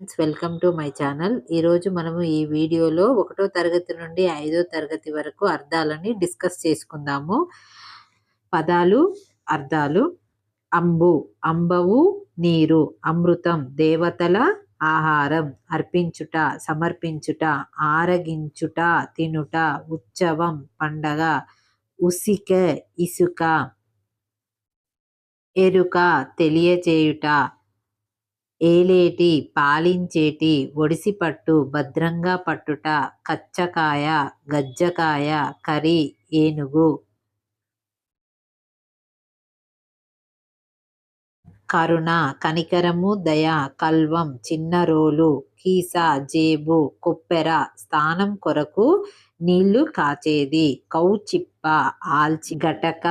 Welcome to my channel. ఈరోజు మనము ఈ వీడియోలో 1వ తరగతి నుండి 5వ తరగతి వరకు అర్థాలని డిస్కస్ చేసుకుందాము. పదాలు, అర్థాలు. అంబు, అంబవు నీరు. అమృతం, దేవతల ఆహారం. అర్పించుట, సమర్పించుట. ఆరగించుట, తినుట. ఉత్సవం, పండగ. ఉసిక, ఇసుక. ఎరుక, తెలియచేయుట. ఏలేటి, పాలించేటి. ఒడిసిపట్టు, భద్రంగా పట్టుట. కచ్చకాయ, గజ్జకాయ. కరి, ఏనుగు. కరుణ, కనికరము, దయ. కల్వం, చిన్నరోలు. కీస, జేబు. కొప్పెర, స్నానం కొరకు నీళ్లు కాచేది. కౌచిప్ప, ఆల్చి. గటక,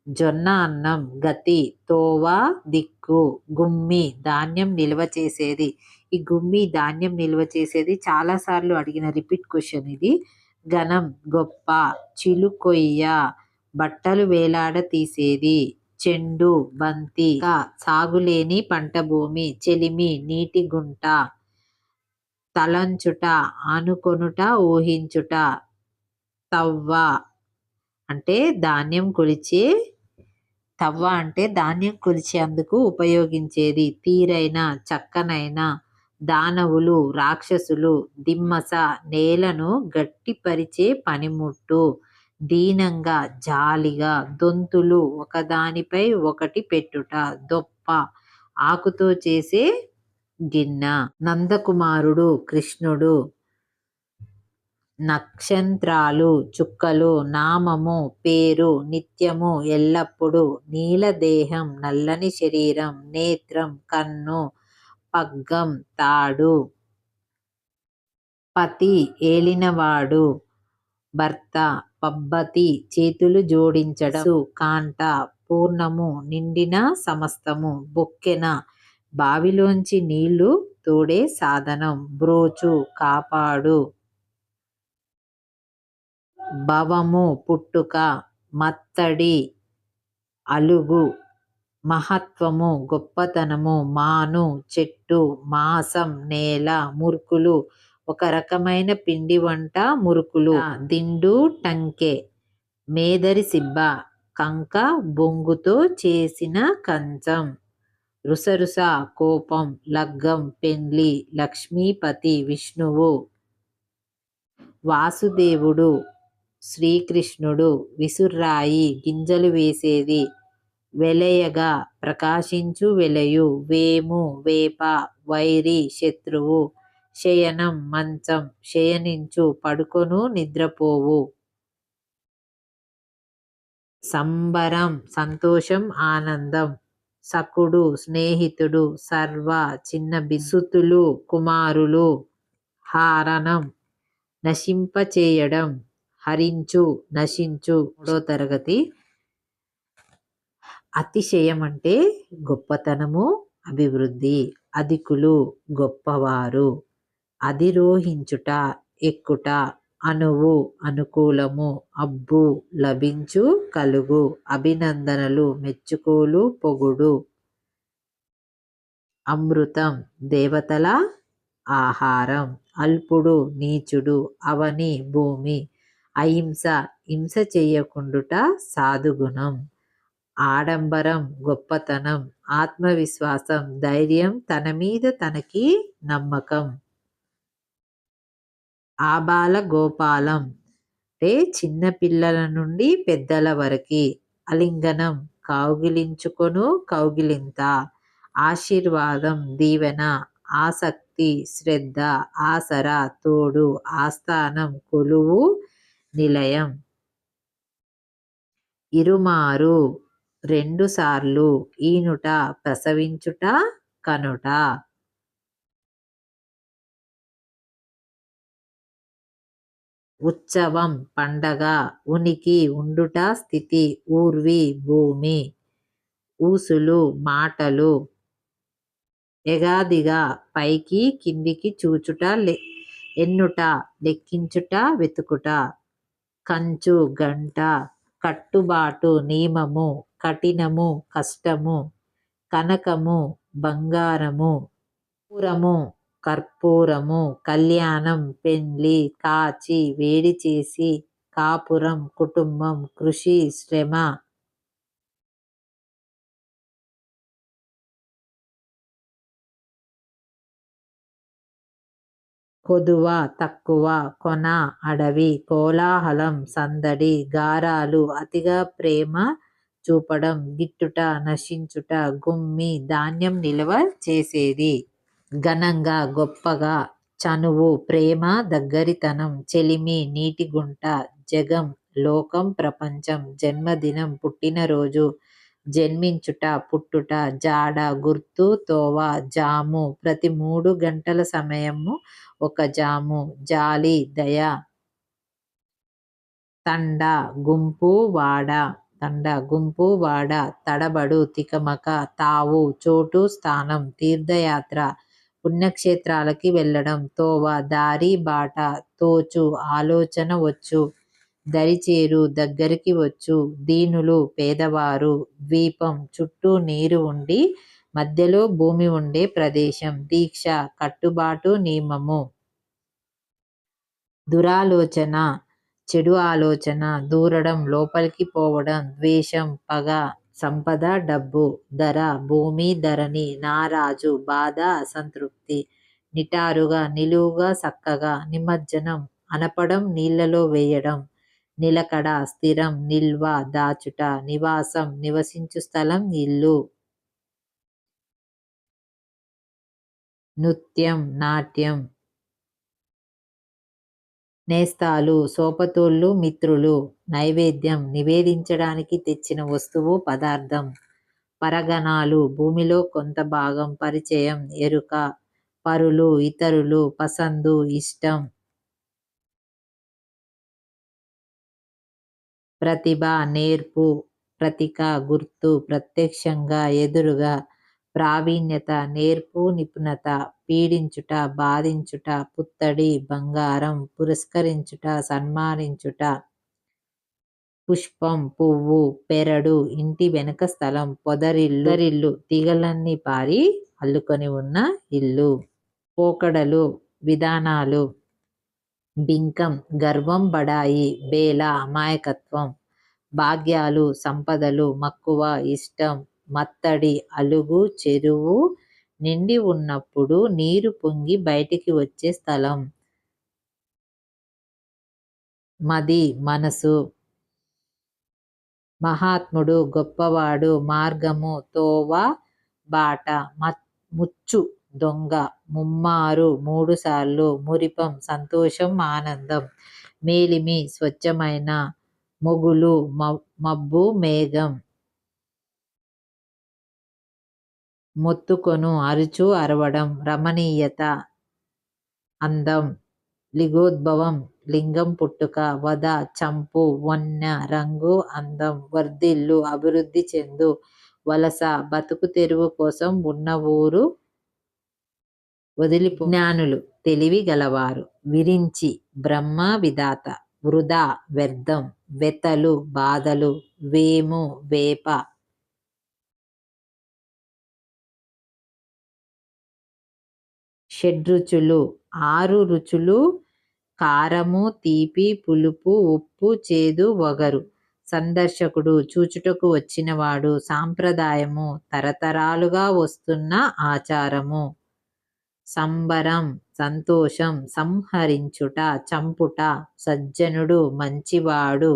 జొన్న అన్నం. గతి, తోవ, దిక్కు. గుమ్మి, ధాన్యం నిల్వ చేసేది. ఈ గుమ్మి ధాన్యం నిల్వ చేసేది చాలాసార్లు అడిగిన రిపీట్ క్వశ్చన్ ఇది. గణం, గొప్ప. చిలుకొయ్య, బట్టలు వేలాడ తీసేది. చెండు, బంతి. సాగులేని పంట భూమి. చెలిమి, నీటి గుంట. తలంచుట, ఆనుకొనుట, ఊహించుట. తవ్వ అంటే ధాన్యం కొలిచే తవ్వ అంటే ధాన్యం కొలిచేందుకు ఉపయోగించేది. తీరైన, చక్కనైన. దానవులు, రాక్షసులు. దిమ్మస, నేలను గట్టిపరిచే పనిముట్టు. దీనంగా, జాలిగా. దొంతులు, ఒకదానిపై ఒకటి పెట్టుట. దొప్ప, ఆకుతో చేసే గిన్నె. నందకుమారుడు, కృష్ణుడు. నక్షత్రాలు, చుక్కలు. నామము, పేరు. నిత్యము, ఎల్లప్పుడూ. నీలదేహం, నల్లని శరీరం. నేత్రం, కన్ను. పగ్గం, తాడు. పతి, ఏలినవాడు. భర్త, పబ్బతి, చేతులు జోడించడం. కాంట, పూర్ణము, నిండిన సమస్తము. బొక్కెన, బావిలోంచి నీళ్లు తోడే సాధనం. బ్రోచు, కాపాడు. భవము, పుట్టుక. మత్తడి, అలుగు. మహత్వము, గొప్పతనము. మాను, చెట్టు. మాసం, నేల. మురుకులు, ఒక రకమైన పిండి వంట. మురుకులు. దిండు, టంకె. మేదరి సిబ్బ, కంక బొంగుతో చేసిన కంచం. రుసరుస, కోపం. లగ్గం, పెండ్లి. లక్ష్మీపతి, విష్ణువు. వాసుదేవుడు, శ్రీకృష్ణుడు. విసుర్రాయి, గింజలు వేసేది. వెలయగా, ప్రకాశించు వెలయు. వేము, వేప. వైరి, శత్రువు. శయనం, మంచం. శయనించు, పడుకొను, నిద్రపోవు. సంబరం, సంతోషం, ఆనందం. సకుడు, స్నేహితుడు. సర్వ, చిన్న బిసుతులు, కుమారులు. హారణం, నశింపచేయడం. హరించు, నశించు. 3వ తరగతి. అతిశయం అంటే గొప్పతనము, అభివృద్ధి. అధికులు, గొప్పవారు. అధిరోహించుట, ఎక్కుట. అనువు, అనుకూలము. అబ్బు, లభించు, కలుగు. అభినందనలు, మెచ్చుకోలు, పొగుడు. అమృతం, దేవతల ఆహారం. అల్పుడు, నీచుడు. అవని, భూమి. అహింస, హింస చెయ్యకుండుట సాధుగుణం. ఆడంబరం, గొప్పతనం. ఆత్మవిశ్వాసం, ధైర్యం, తన మీద తనకి నమ్మకం. ఆబాల గోపాలం అంటే చిన్న పిల్లల నుండి పెద్దల వరకు. అలింగనం, కౌగిలించుకొను, కౌగిలింత. ఆశీర్వాదం, దీవెన. ఆసక్తి, శ్రద్ధ. ఆసరా, తోడు. ఆస్థానం, కొలువు, నిలయం. ఇరుమారు, రెండుసార్లు. ఈనుట, ప్రసవించుట, కనుట. ఉత్సవం, పండగ. ఉనికి, ఉండుట, స్థితి. ఊర్వి, భూమి. ఊసులు, మాటలు. ఎగాదిగా, పైకి కిందికి చూచుట, ఎన్నుట. లెక్కించుట, వెతుకుట. కంచు, గంట. కట్టుబాటు, నియమము. కఠినము, కష్టము. కనకము, బంగారము. పూరము, కర్పూరము, కళ్యాణం, పెండ్లి, కాచి, వేడి చేసి, కాపురం, కుటుంబం, కృషి, శ్రమ. కొదువ, తక్కువ, కొన, అడవి, కోలాహలం, సందడి, గారాలు, అతిగా ప్రేమ చూపడం, గిట్టుట, నశించుట, గుమ్మి, ధాన్యం నిల్వ చేసేది. ఘనంగా, గొప్పగా, చనువు, ప్రేమ, దగ్గరితనం, చెలిమి, నీటిగుంట, జగం, లోకం, ప్రపంచం, జన్మదినం, పుట్టినరోజు, జన్మించుట, పుట్టుట, జాడ, గుర్తు, తోవ, జాము, ప్రతి 3 గంటల సమయము ఒక జాము, జాలి, దయ. తండ, గుంపు, వాడ, తడబడు, తికమక, తావు, చోటు, స్థానం, తీర్థయాత్ర, పుణ్యక్షేత్రాలకి వెళ్ళడం, తోవ, దారి, బాట, తోచు, ఆలోచన, వచ్చు, దరిచేరు, దగ్గరికి వచ్చు, దీనులు, పేదవారు, ద్వీపం, చుట్టూ నీరు ఉండి మధ్యలో భూమి ఉండే ప్రదేశం, దీక్ష, కట్టుబాటు, నియమము. దురాలోచన, చెడు ఆలోచన, దూరడం, లోపలికి పోవడం, ద్వేషం, పగ, సంపద, డబ్బు, ధర, భూమి, ధరణి, నారాజు, బాధ, అసంతృప్తి, నిటారుగా, నిలువుగా, సక్కగా, నిమజ్జనం, అనపడం, నీళ్లలో వేయడం, నిలకడ, స్థిరం, నిల్వ, దాచుట, నివాసం, నివసించు స్థలం, ఇల్లు. నృత్యం, నాట్యం. నేస్తాలు, సోపతోళ్ళు, మిత్రులు. నైవేద్యం, నివేదించడానికి తెచ్చిన వస్తువు, పదార్థం. పరగణాలు, భూమిలో కొంత భాగం, పరిచయం, ఎరుక. పరులు, ఇతరులు, పసందు, ఇష్టం. ప్రతిభ, నేర్పు, ప్రతీక, గుర్తు, ప్రత్యక్షంగా, ఎదురుగా. ప్రావీణ్యత, నేర్పు, నిపుణత. పీడించుట, బాధించుట, పుత్తడి, బంగారం, పురస్కరించుట, సన్మానించుట. పుష్పం, పువ్వు, పెరడు, ఇంటి వెనుక స్థలం, పొదరిల్లు, తీగలన్నీ పారి అల్లుకొని ఉన్న ఇల్లు. పోకడలు, విధానాలు. బింకం, గర్వం, బడాయి, బేల, అమాయకత్వం. భాగ్యాలు, సంపదలు, మక్కువ, ఇష్టం. మత్తడి, అలుగు, చెరువు నిండి ఉన్నప్పుడు నీరు పొంగి బయటికి వచ్చే స్థలం. మది, మనసు. మహాత్ముడు, గొప్పవాడు, మార్గము, తోవ, బాట. ముచ్చు, దొంగ, ముమ్మారు, 3 సార్లు. మురిపం, సంతోషం, ఆనందం. మేలిమి, స్వచ్ఛమైన. మొగులు, మబ్బు, మేఘం. మొత్తుకొను, అరుచు, అరవడం. రమణీయత, అందం. లింగోద్భవం, లింగం పుట్టుక. వధ, చంపు, వన్య, రంగు, అందం. వర్ధిల్లు, అభివృద్ధి చెందు. వలస, బతుకు తెరువు కోసం ఉన్న ఊరు వదిలిపో. జ్ఞానులు, తెలివి గలవారు. విరించి, బ్రహ్మ విధాత. వృధా, వ్యర్థం. వెతలు, బాధలు. వేము, వేప. షడ్రుచులు, 6 రుచులు. కారము, తీపి, పులుపు, ఉప్పు, చేదు, వగరు. సందర్శకుడు, చూచుటకు వచ్చినవాడు. సాంప్రదాయము, తరతరాలుగా వస్తున్న ఆచారము. సంబరం, సంతోషం. సంహరించుట, చంపుట. సజ్జనుడు, మంచివాడు.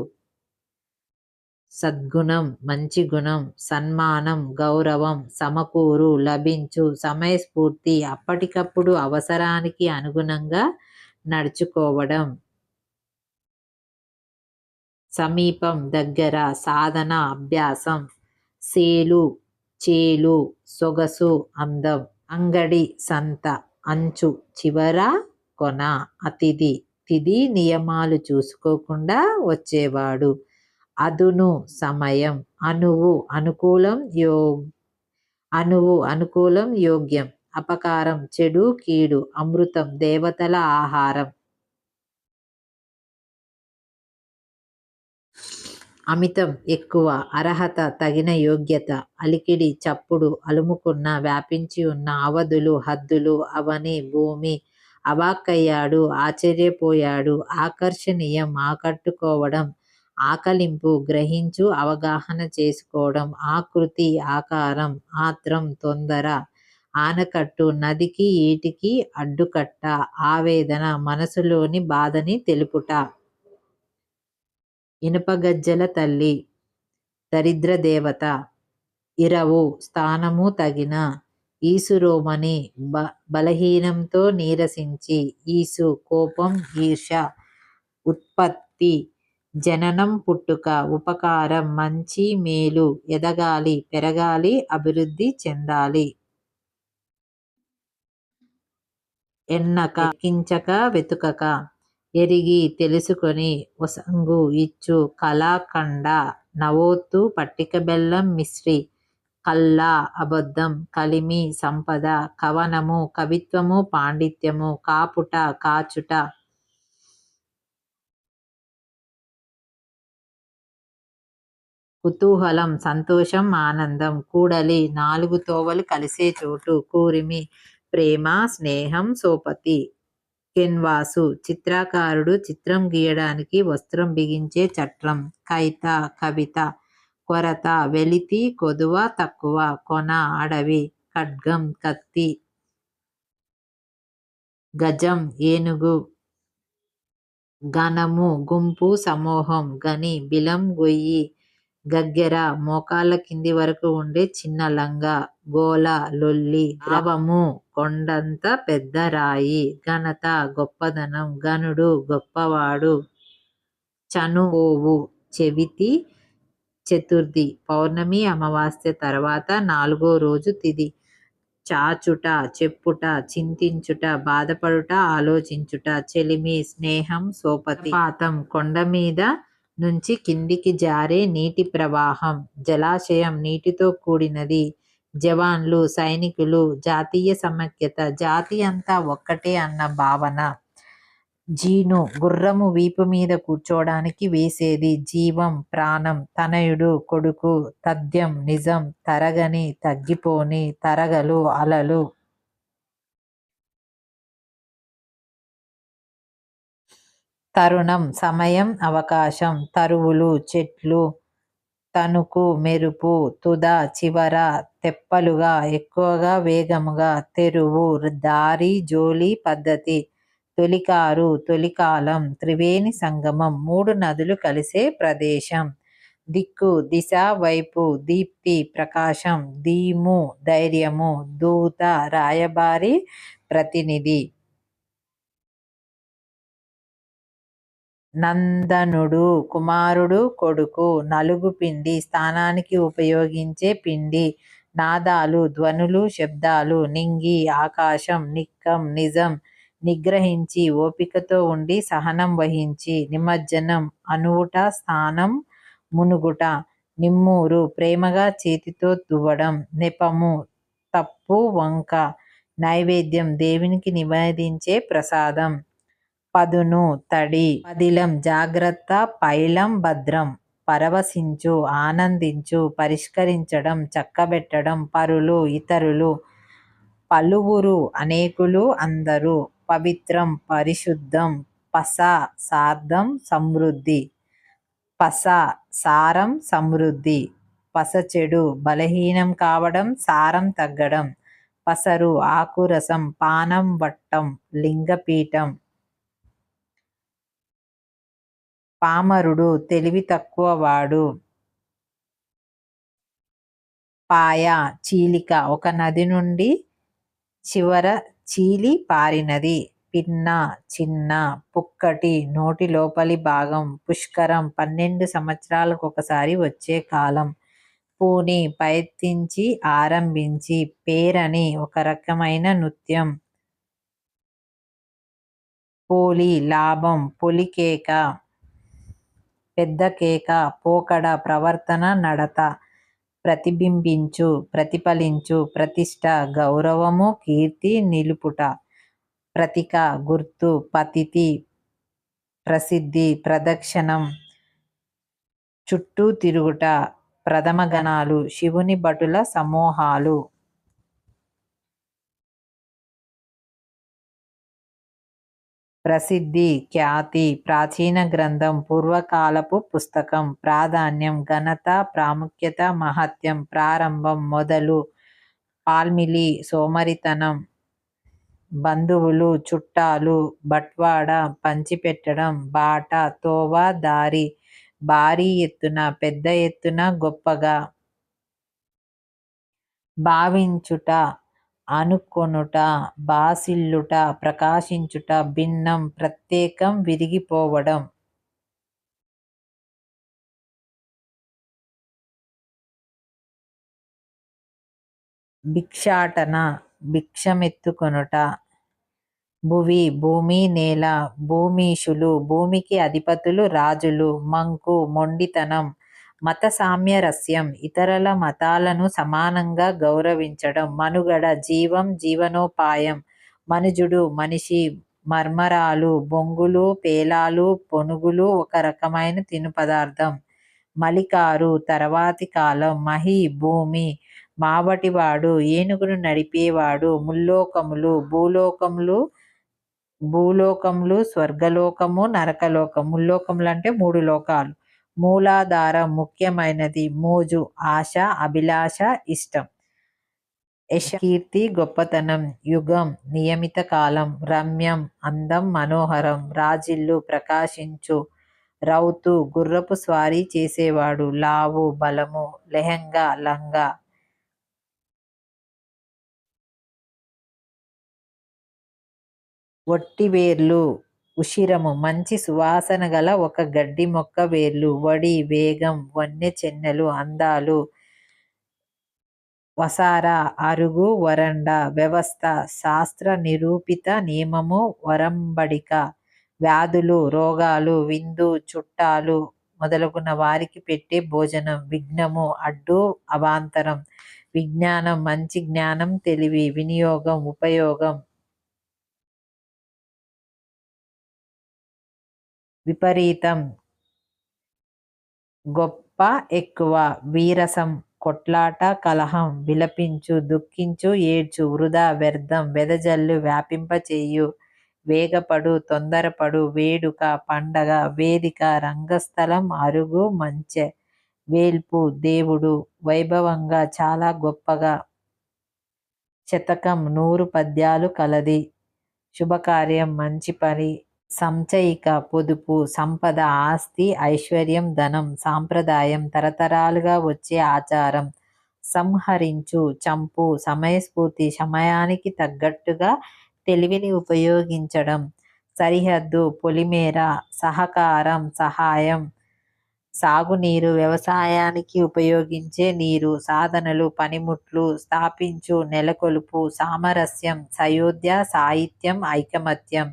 సద్గుణం, మంచి గుణం. సన్మానం, గౌరవం. సమకూరు, లభించు. సమయస్ఫూర్తి, అప్పటికప్పుడు అవసరానికి అనుగుణంగా నడుచుకోవడం. సమీపం, దగ్గర. సాధన, అభ్యాసం. సేలు, చేలు. సొగసు, అందం. అంగడి, సంత. అంచు, చివర, కొన. అతిథి, తిథి నియమాలు చూసుకోకుండా వచ్చేవాడు. అదును, సమయం. అణువు, అనుకూలం, యోగ్యం. అపకారం, చెడు, కీడు. అమృతం, దేవతల ఆహారం. అమితం ఎక్కువ, అర్హత తగిన యోగ్యత, అలికిడి చప్పుడు అలుముకున్న వ్యాపించి ఉన్న, అవధులు హద్దులు, అవని భూమి, అవాక్కయ్యాడు ఆశ్చర్యపోయాడు, ఆకర్షణీయం ఆకట్టుకోవడం, ఆకలింపు గ్రహించు అవగాహన చేసుకోవడం, ఆకృతి ఆకారం, ఆత్రం తొందర, ఆనకట్టు నదికి ఈటికి అడ్డుకట్ట, ఆవేదన మనసులోని బాధని తెలుపుట. ఇనుపగజ్జల తల్లి దరిద్రదేవత, ఇరవు స్థానము తగిన, ఈసురోమని బలహీనంతో నీరసించి, ఈసు కోపం ఈర్ష్య, ఉత్పత్తి జననం పుట్టుక, ఉపకారం మంచి మేలు, ఎదగాలి పెరగాలి అభివృద్ధి చెందాలి. ఎన్నక ఎక్కించక వెతుకక, ఎరిగి తెలుసుకొని ఒసంగు ఇచ్చు, కళాఖండ నవోత్తు పట్టిక బెల్లం మిశ్రి, కల్ల అబద్ధం కలిమి సంపద, కవనము కవిత్వము పాండిత్యము, కాపుట కాచుట, కుతూహలం సంతోషం ఆనందం, కూడలి నాలుగు తోవలు కలిసే చోటు, కూరిమి ప్రేమ స్నేహం సోపతి, కెన్వాసు చిత్రకారుడు చిత్రం గీయడానికి వస్త్రం బిగించే చట్రం, కైత కవిత, కొరత వెలితి కొదువ తక్కువ, కొన అడవి, ఖడ్గం కత్తి, గజం ఏనుగు, గణము గుంపు సమూహం, గని బిలం గొయ్యి, గగ్గెర మోకాళ్ళ కింది వరకు ఉండే చిన్న లంగా, గోల లొల్లి, ద్రవము కొండంత పెద్ద రాయి, ఘనత గొప్పదనం, గనుడు గొప్పవాడు, చనుపోవు చెవితి చతుర్థి పౌర్ణమి అమావాస్య తర్వాత 4వ రోజు తిథి, చాచుట చెప్పుట, చింతించుట బాధపడుట, ఆలోచించుట, చెలిమి స్నేహం సోపతి, పాతం కొండమీద నుంచి కిందికి జారే నీటి ప్రవాహం, జలాశయం నీటితో కూడినది, జవాన్లు సైనికులు, జాతీయ సమైక్యత జాతి అంతా ఒక్కటే అన్న భావన, జీను గుర్రము వీపు మీద కూర్చోడానికి వేసేది, జీవం ప్రాణం, తనయుడు కొడుకు, తథ్యం నిజం, తరగని తగ్గిపోని, తరగలు అలలు, తరుణం సమయం అవకాశం, తరువులు చెట్లు, తణుకు మెరుపు, తుద చివర, తెప్పలుగా ఎక్కువగా వేగముగా, తెరువు దారి జోలి పద్ధతి, తొలికారు తొలికాలం, త్రివేణి సంగమం 3 నదులు కలిసే ప్రదేశం, దిక్కు దిశ వైపు, దీప్తి ప్రకాశం, ధీము ధైర్యము, దూత రాయబారి ప్రతినిధి, నందనుడు కుమారుడు కొడుకు, నలుగు పిండి స్థానానికి ఉపయోగించే పిండి, నాదాలు ధ్వనులు శబ్దాలు, నింగి ఆకాశం, నిక్కం నిజం, నిగ్రహించి ఓపికతో ఉండి సహనం వహించి, నిమజ్జనం అనువుట స్నానం మునుగుట, నిమ్మూరు ప్రేమగా చేతితో దువ్వడం, నెపము తప్పు వంక, నైవేద్యం దేవునికి నివేదించే ప్రసాదం, పదును తడి, పదిలం జాగ్రత్త, పైలం భద్రం, పరవశించు ఆనందించు, పరిష్కరించడం చక్కబెట్టడం, పరులు ఇతరులు, పలువురు అనేకులు అందరూ, పవిత్రం పరిశుద్ధం, పస సార్థం సమృద్ధి, పస సారం సమృద్ధి, పస చెడు బలహీనం కావడం సారం తగ్గడం, పసరు ఆకురసం పానం వట్టం లింగపీఠం, పామరుడు తెలివి తక్కువవాడు, పాయ చీలిక ఒక నది నుండి చివర చీలి పారినది, పిన్న చిన్న, పుక్కటి నోటి లోపలి భాగం, పుష్కరం 12 సంవత్సరాలకొకసారి వచ్చే కాలం, పూని ప్రయత్నించి ఆరంభించి, పేరని ఒక రకమైన నృత్యం, పోలి లాభం పొలికేక పెద్ద కేక, పోకడ ప్రవర్తన నడత, ప్రతిబింబించు ప్రతిఫలించు, ప్రతిష్ట గౌరవము కీర్తి నిలుపుట, ప్రతీక గుర్తు, పతితి ప్రసిద్ధి, ప్రదక్షిణం చుట్టూ తిరుగుట, ప్రథమ గణాలు, శివుని భటుల సమూహాలు. ప్రసిద్ధి, ఖ్యాతి, ప్రాచీన గ్రంథం, పూర్వకాలపు పుస్తకం. ప్రాధాన్యం, ఘనత, ప్రాముఖ్యత, మహత్యం. ప్రారంభం, మొదలు. పాల్మిలి, సోమరితనం. బంధువులు, చుట్టాలు. బట్వాడ, పంచిపెట్టడం. బాట, తోవ, దారి. భారీ ఎత్తున, పెద్ద ఎత్తున, గొప్పగా. భావించుట, అనుకొనుట, భాసిల్లుట, ప్రకాశించుట. భిన్నం, ప్రత్యేకం, విరిగిపోవడం. భిక్షాటన, భిక్షమెత్తుకొనుట. భువి, భూమి, నేల. భూమీషులు, భూమికి అధిపతులు, రాజులు. మంకు, మొండితనం. మత సామ్యరస్యం, ఇతరుల మతాలను సమానంగా గౌరవించడం. మనుగడ, జీవం, జీవనోపాయం. మనుజుడు, మనిషి. మర్మరాలు, బొంగులు, పేలాలు, పొనుగులు ఒక రకమైన తిను పదార్థం. మలికారు, తర్వాతి కాలం. మహి, భూమి. మావటివాడు, ఏనుగును నడిపేవాడు. ముల్లోకములు, భూలోకములు, స్వర్గలోకము, నరకలోకం. ముల్లోకములు అంటే 3 లోకాలు. మూలాధారం, ముఖ్యమైనది. మోజు, ఆశ, అభిలాష, ఇష్టం. యశ, కీర్తి, గొప్పతనం. యుగం, నియమిత కాలం. రమ్యం, అందం, మనోహరం. రాజిల్లు, ప్రకాశించు. రౌతు, గుర్రపు స్వారీ చేసేవాడు. లావు, బలము. లెహంగా, లంగా. ఒట్టివేర్లు, ఉషిరము, మంచి సువాసన గల ఒక గడ్డి మొక్క వేర్లు. వడి, వేగం. వన్నె, చెన్నెలు, అందాలు. వసార, అరుగు, వరండా. వ్యవస్థ, శాస్త్ర నిరూపిత నియమము, వరంబడిక. వ్యాధులు, రోగాలు. విందు, చుట్టాలు మొదలగున వారికి పెట్టే భోజనం. విఘ్నము, అడ్డు, అవాంతరం. విజ్ఞానం, మంచి జ్ఞానం, తెలివి. వినియోగం, ఉపయోగం. విపరీతం, గొప్ప, ఎక్కువ. వీరసం, కొట్లాట, కలహం. విలపించు, దుఃఖించు, ఏడ్చు. వృధా, వ్యర్థం. వెదజల్లు, వ్యాపింపచేయు. వేగపడు, తొందరపడు. వేడుక, పండగ. వేదిక, రంగస్థలం. అరుగు, మంచె. వేల్పు, దేవుడు. వైభవంగా, చాలా గొప్పగా. శతకం, 100 పద్యాలు కలది. శుభకార్యం, మంచి పని. సంచయిక, పొదుపు. సంపద, ఆస్తి, ఐశ్వర్యం, ధనం. సాంప్రదాయం, తరతరాలుగా వచ్చే ఆచారం. సంహరించు, చంపు. సమయస్ఫూర్తి, సమయానికి తగ్గట్టుగా తెలివిని ఉపయోగించడం. సరిహద్దు, పొలిమేర. సహకారం, సహాయం. సాగునీరు, వ్యవసాయానికి ఉపయోగించే నీరు. సాధనలు, పనిముట్లు. స్థాపించు, నెలకొల్పు. సామరస్యం, సయోధ్య, సాహిత్యం, ఐకమత్యం.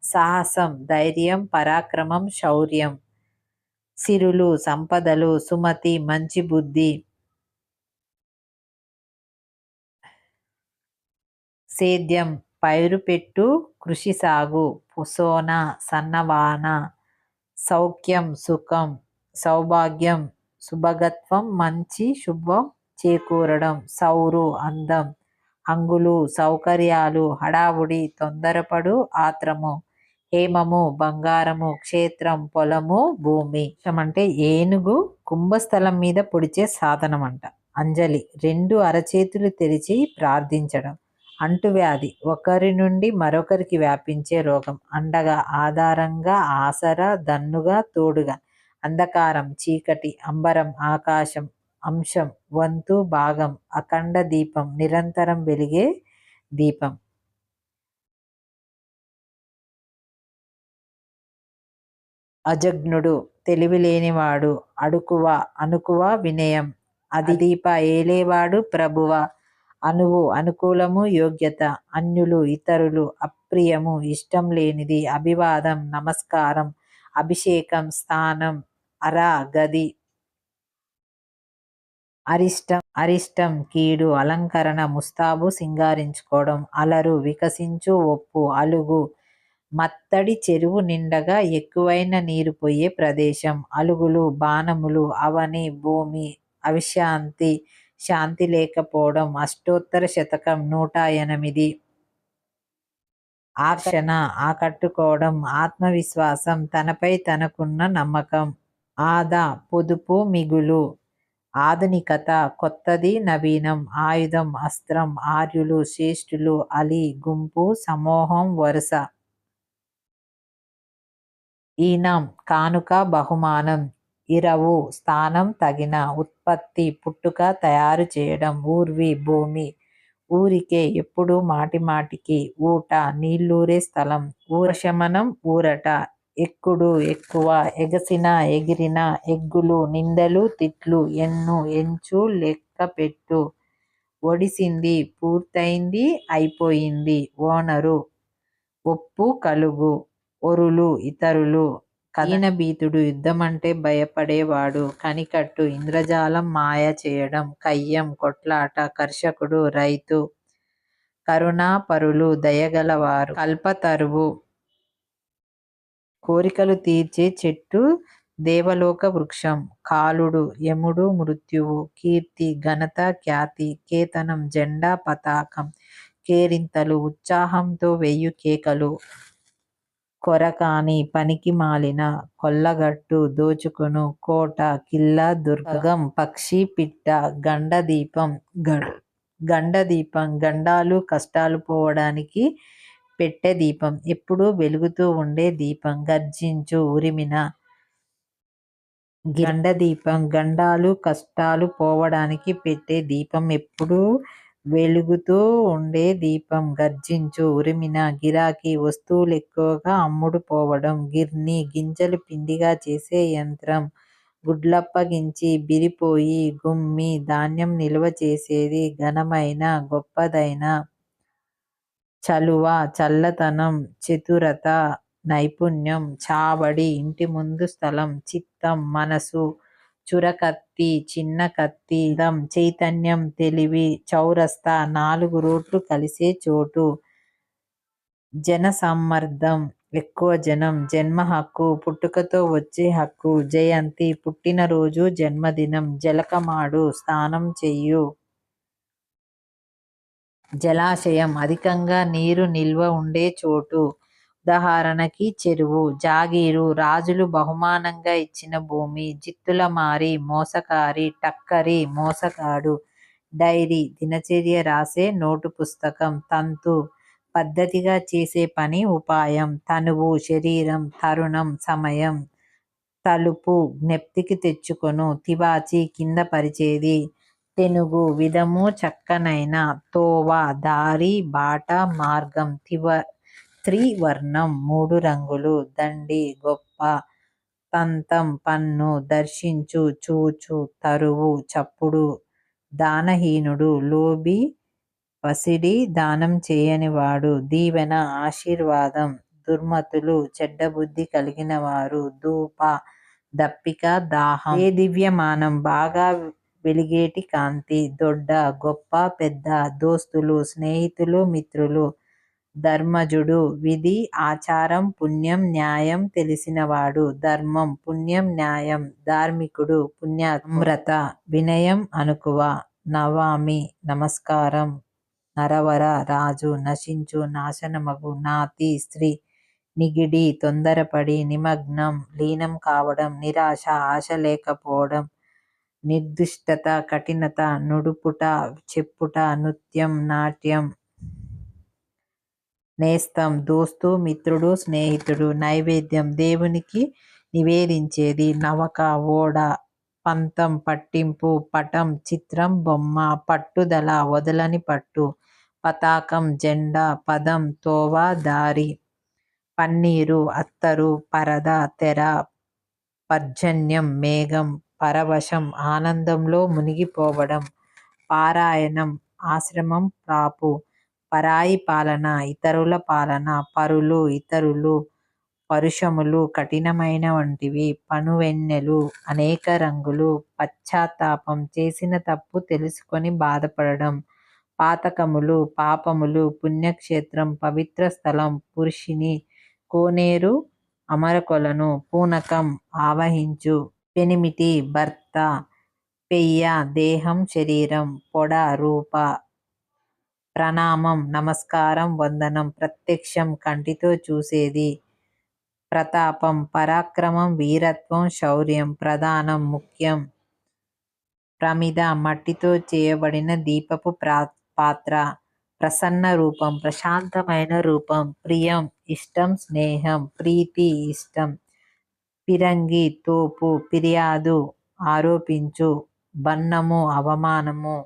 సాహసం, ధైర్యం, పరాక్రమం, శౌర్యం. సిరులు, సంపదలు. సుమతి, మంచి బుద్ధి. సేద్యం, పైరుపెట్టు, కృషి సాగు. సోన, సన్నవాన. సౌఖ్యం, సుఖం. సౌభాగ్యం, శుభగత్వం, మంచి, శుభం చేకూరడం. సౌరు, అందం. హంగులు, సౌకర్యాలు. హడావుడి, తొందరపడు, ఆత్రము. హేమము, బంగారము. క్షేత్రం, పొలము, భూమి. అంటే ఏనుగు కుంభస్థలం మీద పొడిచే సాధనం అంట. అంజలి, 2 అరచేతులు తెరిచి ప్రార్థించడం. అంటువ్యాధి, ఒకరి నుండి మరొకరికి వ్యాపించే రోగం. అండగా, ఆధారంగా, ఆసరా, దన్నుగా, తోడుగా. అంధకారం, చీకటి. అంబరం, ఆకాశం. అంశం, వంతు, భాగం. అఖండ దీపం, నిరంతరం వెలిగే దీపం. అజజ్ఞుడు, తెలివిలేనివాడు. అడుకువ, అనుకువ, వినయం. అధిదీప, ఏలేవాడు, ప్రభువ. అనువు, అనుకూలము, యోగ్యత. అన్యులు, ఇతరులు. అప్రియము, ఇష్టం లేనిది. అభివాదం, నమస్కారం. అభిషేకం, స్థానం. అర, గది. అరిష్టం, కీడు. అలంకరణ, ముస్తాబు, సింగారించుకోవడం. అలరు, వికసించు, ఒప్పు. అలుగు, మత్తడి చెరువు నిండగా ఎక్కువైన నీరు పోయే ప్రదేశం. అలుగులు, బాణములు, అవని, భూమి, అవిశాంతి, శాంతి లేకపోవడం. అష్టోత్తర శతకం 108. ఆకర్షణ, ఆకట్టుకోవడం, ఆత్మవిశ్వాసం, తనపై తనకున్న నమ్మకం. ఆదా, పొదుపు, మిగులు. ఆధునికత, కొత్తది, నవీనం. ఆయుధం, అస్త్రం. ఆర్యులు, శ్రేష్ఠులు. అలీ, గుంపు, సమూహం, వరుస. ఈనం, కానుక, బహుమానం. ఇరవు, స్థానం, తగిన. ఉత్పత్తి, పుట్టుక, తయారు చేయడం. ఊర్వి, భూమి. ఊరికే, ఎప్పుడు, మాటిమాటికి. ఊట, నీళ్ళూరే స్థలం. ఊరశమనం, ఊరట. ఎక్కుడు, ఎక్కువ. ఎగసిన, ఎగిరిన. ఎగ్గులు, నిందలు, తిట్లు. ఎన్ను, ఎంచు, లెక్కపెట్టు. ఒడిసింది, పూర్తయింది, అయిపోయింది. ఓనరు, ఒప్పు, కలుగు. ఒరులు, ఇతరులు. కథనభీతుడు, యుద్ధమంటే భయపడేవాడు. కనికట్టు, ఇంద్రజాలం మాయ చేయడం. కయ్యం, కొట్లాట. కర్షకుడు, రైతు. కరుణాపరులు, దయగలవారు. కల్పతరువు, కోరికలు తీర్చే చెట్టు, దేవలోక వృక్షం. కాలుడు, యముడు, మృత్యువు. కీర్తి, ఘనత, ఖ్యాతి. కేతనం, జెండా, పతాకం. కేరింతలు, ఉత్సాహంతో వెయ్యి కేకలు. కొరకాని, పనికిమాలిన. కొల్లగట్టు, దోచుకొను. కోట, కిల్ల, దుర్గం. పక్షి, పిట్ట. గండదీపం, గండదీపం. గండాలు, కష్టాలు పోవడానికి పెట్టె దీపం. ఎప్పుడూ వెలుగుతూ ఉండే దీపం. గర్జించు, ఉరిమిన. గండదీపం, గండాలు, కష్టాలు పోవడానికి పెట్టే దీపం. ఎప్పుడూ వెలుగుతూ ఉండే దీపం. గర్జించు, ఉరిమిన. గిరాకీ, వస్తువులెక్కువగా అమ్ముడు పోవడం. గిర్ని, గింజలు పిండిగా చేసే యంత్రం. గుడ్లప్పగించి, బిరిపోయి. గుమ్మి, ధాన్యం నిలువ చేసేది. ఘనమైన, గొప్పదైన. చలువ, చల్లదనం. చతురత, నైపుణ్యం. చావడి, ఇంటి ముందు స్థలం. చిత్తం, మనసు. చురకత్తి, చిన్న కత్తి. దం, చైతన్యం, తెలివి. చౌరస్తా, 4 రోడ్లు కలిసే చోటు. జనసమ్మర్దం, ఎక్కువ జనం. జన్మ హక్కు, పుట్టుకతో వచ్చే హక్కు. జయంతి, పుట్టినరోజు, జన్మదినం. జలకమాడు, స్నానం చెయ్యు. జలాశయం, అధికంగా నీరు నిల్వ ఉండే చోటు. ఉదాహరణకి చెరువు. జాగీరు, రాజులు బహుమానంగా ఇచ్చిన భూమి. జిత్తులమారి, మోసకారి. టక్కరి, మోసగాడు. డైరీ, దినచర్య రాసే నోటు పుస్తకం. తంతు, పద్ధతిగా చేసే పని, ఉపాయం. తనువు, శరీరం. తరుణం, సమయం. తలుపు, జ్ఞప్తికి తెచ్చుకొను. తివాచీ, కింద పరిచేది. తెనుగు, విధము, చక్కనైన. తోవ, దారి, బాట, మార్గం. త్రివర్ణం, 3 రంగులు. దండి, గొప్ప. తంతం, పన్ను. దర్శించు, చూచు. తరువు, చప్పుడు. దానహీనుడు, లోభి, పసిడి, దానం చేయనివాడు. దీవెన, ఆశీర్వాదం. దుర్మతులు, చెడ్డబుద్ధి కలిగినవారు. ధూప, దప్పిక, దాహం. దేదీప్యమానం, బాగా వెలిగేటి కాంతి. దొడ్డ, గొప్ప, పెద్ద. దోస్తులు, స్నేహితులు, మిత్రులు. ధర్మజుడు, విధి, ఆచారం, పుణ్యం, న్యాయం తెలిసినవాడు. ధర్మం, పుణ్యం, న్యాయం. ధార్మికుడు, పుణ్యాత్ముడు. నమ్రత, వినయం, అణకువ. నవామి, నమస్కారం. నరవర, రాజు. నశించు, నాశనమగు. నాతి, స్త్రీ. నిగిడి, తొందరపడి. నిమగ్నం, లీనం కావడం. నిరాశ, ఆశ లేకపోవడం. నిర్దిష్టత, కఠినత. నుడుపుట, చెప్పుట. నృత్యం, నాట్యం. నేస్తం, దోస్తు, మిత్రుడు, స్నేహితుడు. నైవేద్యం, దేవునికి నివేదించేది. నవక, ఓడ. పంతం, పట్టింపు. పటం, చిత్రం, బొమ్మ. పట్టుదల, వదలని పట్టు. పతాకం, జెండా. పదం, తోవ, దారి. పన్నీరు, అత్తరు. పరద, తెర. పర్జన్యం, మేఘం. పరవశం, ఆనందంలో మునిగిపోవడం. పారాయణం, ఆశ్రమం, ప్రాపు. పరాయి పాలన, ఇతరుల పాలన. పరులు, ఇతరులు. పరుషములు, కఠినమైన వంటివి. పనువెన్నెలు, అనేక రంగులు. పశ్చాత్తాపం, చేసిన తప్పు తెలుసుకొని బాధపడడం. పాతకములు, పాపములు. పుణ్యక్షేత్రం, పవిత్ర స్థలం. పురుషిణి, కోనేరు అమరకొలను పూనకం ఆవహించు పెనిమిటి భర్త పెయ్య దేహం శరీరం పొడ రూప ప్రణామం నమస్కారం వందనం ప్రత్యక్షం కంటితో చూసేది ప్రతాపం పరాక్రమం వీరత్వం శౌర్యం ప్రధానం ముఖ్యం ప్రమిద మట్టితో చేయబడిన దీపపు పాత్ర ప్రసన్న రూపం ప్రశాంతమైన రూపం ప్రియం ఇష్టం స్నేహం ప్రీతి ఇష్టం ఫిరంగి తోపు ఫిర్యాదు ఆరోపించు బన్నము అవమానము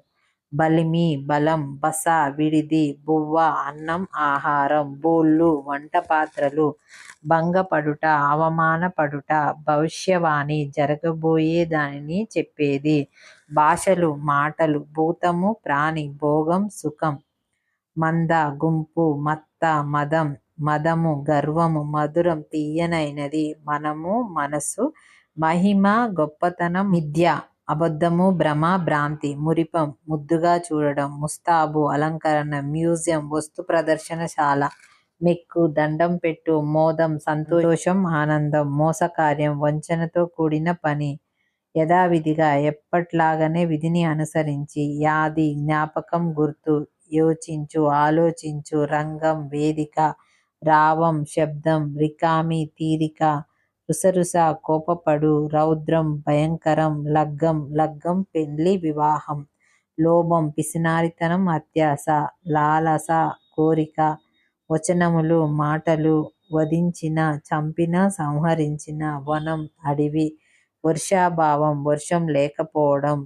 బలిమి బలం బస విడిది బువ్వ అన్నం ఆహారం బోళ్ళు వంట పాత్రలు భంగపడుట అవమానపడుట భవిష్యవాణి జరగబోయే దానిని చెప్పేది భాషలు మాటలు భూతము ప్రాణి భోగం సుఖం మంద గుంపు మత్త మదం మదము గర్వము మధురం తీయనైనది మనము మనసు మహిమ గొప్పతనం మిథ్య అబద్ధము భ్రమ భ్రాంతి మురిపం ముద్దుగా చూడడం ముస్తాబు అలంకరణ మ్యూజియం వస్తు ప్రదర్శనశాల మెక్కు దండం పెట్టు మోదం సంతోషం ఆనందం మోసకార్యం వంచనతో కూడిన పని యథావిధిగా ఎప్పట్లాగనే విధిని అనుసరించి యాది జ్ఞాపకం గుర్తు యోచించు ఆలోచించు రంగం వేదిక రావం శబ్దం రికామి తీరిక రుసరుస కోపపడు రౌద్రం భయంకరం లగ్గం లగ్గం పెళ్లి వివాహం లోభం పిసినారితనం అత్యాస లాలస కోరిక వచనములు మాటలు వధించిన చంపిన సంహరించిన వనం అడవి వర్షాభావం వర్షం లేకపోవడం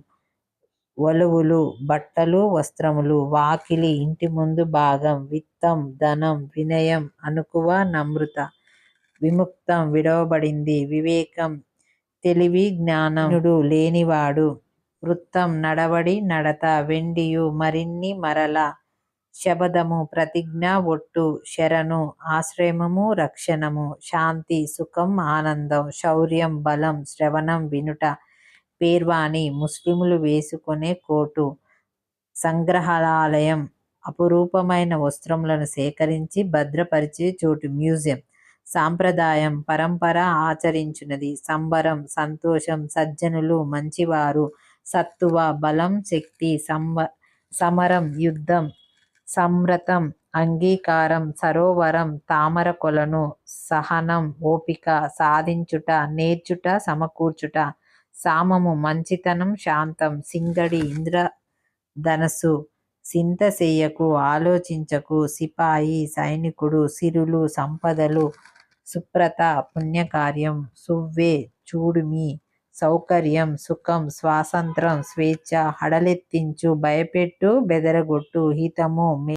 వలువలు బట్టలు వస్త్రములు వాకిలి ఇంటి ముందు భాగం విత్తం ధనం వినయం అనుకువ నమ్రత విముక్తం విడవబడింది వివేకం తెలివి జ్ఞానముడు లేనివాడు వృత్తం నడవడి నడత వెండియు మరిన్ని మరల శబదము ప్రతిజ్ఞ ఒట్టు శరణు ఆశ్రయము రక్షణము శాంతి సుఖం ఆనందం శౌర్యం బలం శ్రవణం వినుట పేర్వాణి ముస్లిములు వేసుకునే కోటు సంగ్రహాలయం అపురూపమైన వస్త్రములను సేకరించి భద్రపరిచే చోటు మ్యూజియం సాంప్రదాయం పరంపర ఆచరించున్నది సంబరం సంతోషం సజ్జనులు మంచివారు సత్తువ బలం శక్తి సమరం యుద్ధం సంవ్రతం అంగీకారం సరోవరం తామర కొలను సహనం ఓపిక సాధించుట నేర్చుట సమకూర్చుట సామము మంచితనం శాంతం సింగడి ఇంద్రధనస్సు సింత చెయ్యకు ఆలోచించకు సిపాయి సైనికుడు సిరులు సంపదలు సుప్రత పుణ్యకార్యం సువ్వే చూడుమి సౌకర్యం సుఖం స్వాతంత్రం స్వేచ్ఛ హడలెత్తించు భయపెట్టు బెదరగొట్టు హితము